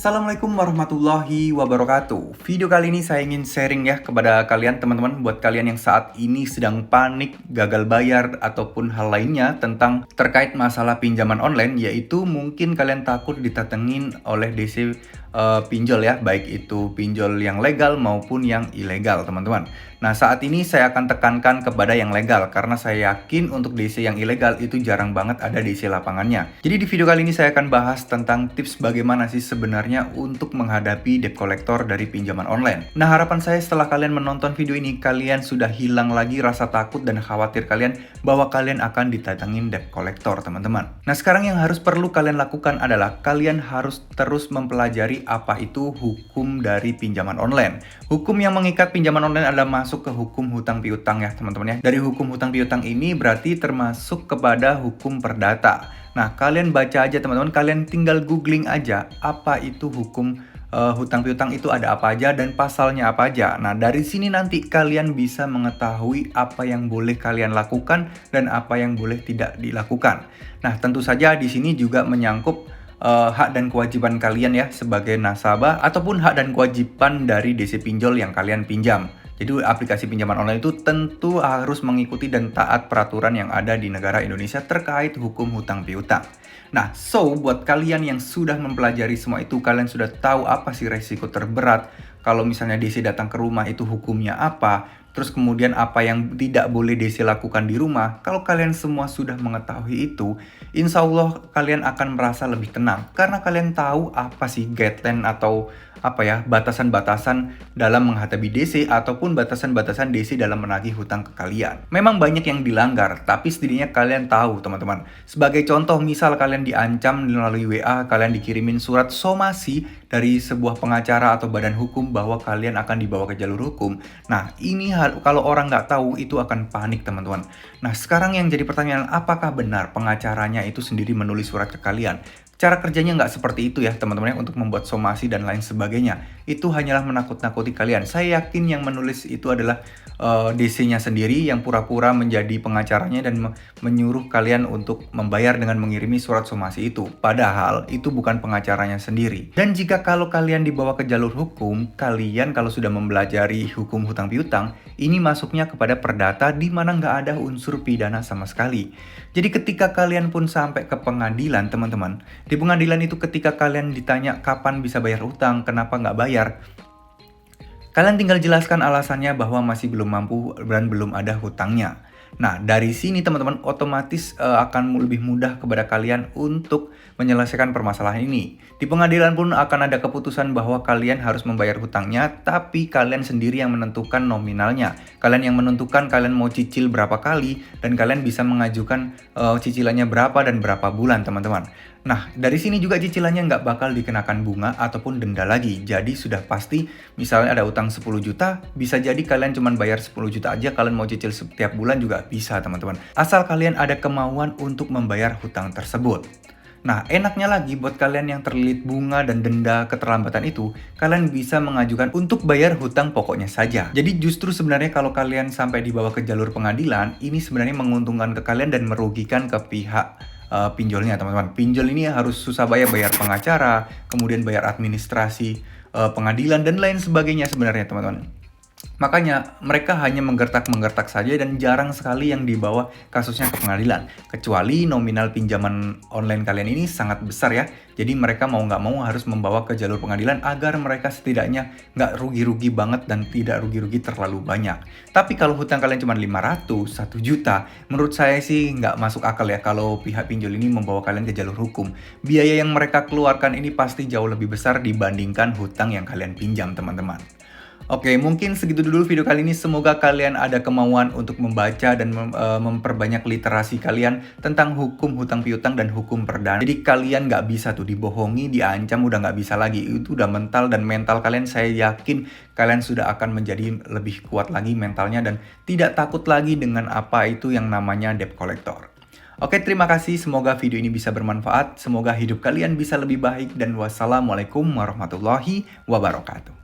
Assalamualaikum warahmatullahi wabarakatuh. Video kali ini saya ingin sharing ya kepada kalian teman-teman, buat kalian yang saat ini sedang panik, gagal bayar ataupun hal lainnya tentang terkait masalah pinjaman online, yaitu mungkin kalian takut ditatengin oleh DC pinjol ya, baik itu pinjol yang legal maupun yang ilegal teman-teman. Nah, saat ini saya akan tekankan kepada yang legal karena saya yakin untuk DC yang ilegal itu jarang banget ada DC lapangannya. Jadi di video kali ini saya akan bahas tentang tips bagaimana sih sebenarnya untuk menghadapi debt collector dari pinjaman online. Nah, harapan saya setelah kalian menonton video ini, kalian sudah hilang lagi rasa takut dan khawatir kalian bahwa kalian akan ditatangin debt collector, teman-teman. Nah, sekarang yang perlu kalian lakukan adalah kalian harus terus mempelajari apa itu hukum dari pinjaman online. Hukum yang mengikat pinjaman online adalah masuk ke hukum hutang piutang ya, teman-teman ya. Dari hukum hutang piutang ini berarti termasuk kepada hukum perdata. Nah, kalian baca aja teman-teman, kalian tinggal googling aja apa itu hukum hutang piutang itu ada apa aja dan pasalnya apa aja. Nah, dari sini nanti kalian bisa mengetahui apa yang boleh kalian lakukan dan apa yang boleh tidak dilakukan. Nah, tentu saja di sini juga menyangkut hak dan kewajiban kalian ya sebagai nasabah ataupun hak dan kewajiban dari DC pinjol yang kalian pinjam. Jadi aplikasi pinjaman online itu tentu harus mengikuti dan taat peraturan yang ada di negara Indonesia terkait hukum hutang piutang. Nah, buat kalian yang sudah mempelajari semua itu, kalian sudah tahu apa sih resiko terberat kalau misalnya DC datang ke rumah itu hukumnya apa, terus kemudian apa yang tidak boleh DC lakukan di rumah. Kalau kalian semua sudah mengetahui itu, insya Allah kalian akan merasa lebih tenang karena kalian tahu apa sih guideline atau batasan-batasan dalam menghadapi DC ataupun batasan-batasan DC dalam menagih hutang ke kalian. Memang banyak yang dilanggar, tapi setidaknya kalian tahu teman-teman. Sebagai contoh, misal kalian diancam melalui WA, kalian dikirimin surat somasi dari sebuah pengacara atau badan hukum bahwa kalian akan dibawa ke jalur hukum. Nah, ini kalau orang nggak tahu itu akan panik teman-teman. Nah, sekarang yang jadi pertanyaan, apakah benar pengacaranya itu sendiri menulis surat ke kalian? Cara kerjanya nggak seperti itu ya teman-teman ya, untuk membuat somasi dan lain sebagainya. Itu hanyalah menakut-nakuti kalian. Saya yakin yang menulis itu adalah DC-nya sendiri yang pura-pura menjadi pengacaranya dan menyuruh kalian untuk membayar dengan mengirimi surat somasi itu. Padahal itu bukan pengacaranya sendiri. Dan jika kalau kalian dibawa ke jalur hukum, kalian kalau sudah mempelajari hukum hutang piutang, ini masuknya kepada perdata di mana nggak ada unsur pidana sama sekali. Jadi ketika kalian pun sampai ke pengadilan teman-teman, di pengadilan itu ketika kalian ditanya kapan bisa bayar utang, kenapa nggak bayar, kalian tinggal jelaskan alasannya bahwa masih belum mampu dan belum ada hutangnya. Nah, dari sini teman-teman otomatis akan lebih mudah kepada kalian untuk menyelesaikan permasalahan ini. Di pengadilan pun akan ada keputusan bahwa kalian harus membayar hutangnya, tapi kalian sendiri yang menentukan nominalnya. Kalian yang menentukan kalian mau cicil berapa kali, dan kalian bisa mengajukan cicilannya berapa dan berapa bulan teman-teman. Nah, dari sini juga cicilannya nggak bakal dikenakan bunga ataupun denda lagi. Jadi sudah pasti, misalnya ada utang 10 juta, bisa jadi kalian cuma bayar 10 juta aja, kalian mau cicil setiap bulan juga bisa teman-teman. Asal kalian ada kemauan untuk membayar hutang tersebut. Nah, enaknya lagi buat kalian yang terlilit bunga dan denda keterlambatan itu, kalian bisa mengajukan untuk bayar hutang pokoknya saja. Jadi justru sebenarnya kalau kalian sampai dibawa ke jalur pengadilan, ini sebenarnya menguntungkan ke kalian dan merugikan ke pihak pinjolnya teman-teman. Pinjol ini harus susah bayar pengacara, kemudian bayar administrasi pengadilan dan lain sebagainya sebenarnya teman-teman. Makanya mereka hanya menggertak-menggertak saja dan jarang sekali yang dibawa kasusnya ke pengadilan. Kecuali nominal pinjaman online kalian ini sangat besar ya. Jadi mereka mau nggak mau harus membawa ke jalur pengadilan agar mereka setidaknya nggak rugi-rugi banget dan tidak rugi-rugi terlalu banyak. Tapi kalau hutang kalian cuma 500, 1 juta, menurut saya sih nggak masuk akal ya kalau pihak pinjol ini membawa kalian ke jalur hukum. Biaya yang mereka keluarkan ini pasti jauh lebih besar dibandingkan hutang yang kalian pinjam teman-teman. Oke, mungkin segitu dulu video kali ini. Semoga kalian ada kemauan untuk membaca dan memperbanyak literasi kalian tentang hukum hutang piutang dan hukum perdana. Jadi kalian nggak bisa tuh dibohongi, diancam, udah nggak bisa lagi. Itu udah mental dan mental kalian, saya yakin kalian sudah akan menjadi lebih kuat lagi mentalnya dan tidak takut lagi dengan apa itu yang namanya debt collector. Oke, terima kasih. Semoga video ini bisa bermanfaat. Semoga hidup kalian bisa lebih baik dan wassalamualaikum warahmatullahi wabarakatuh.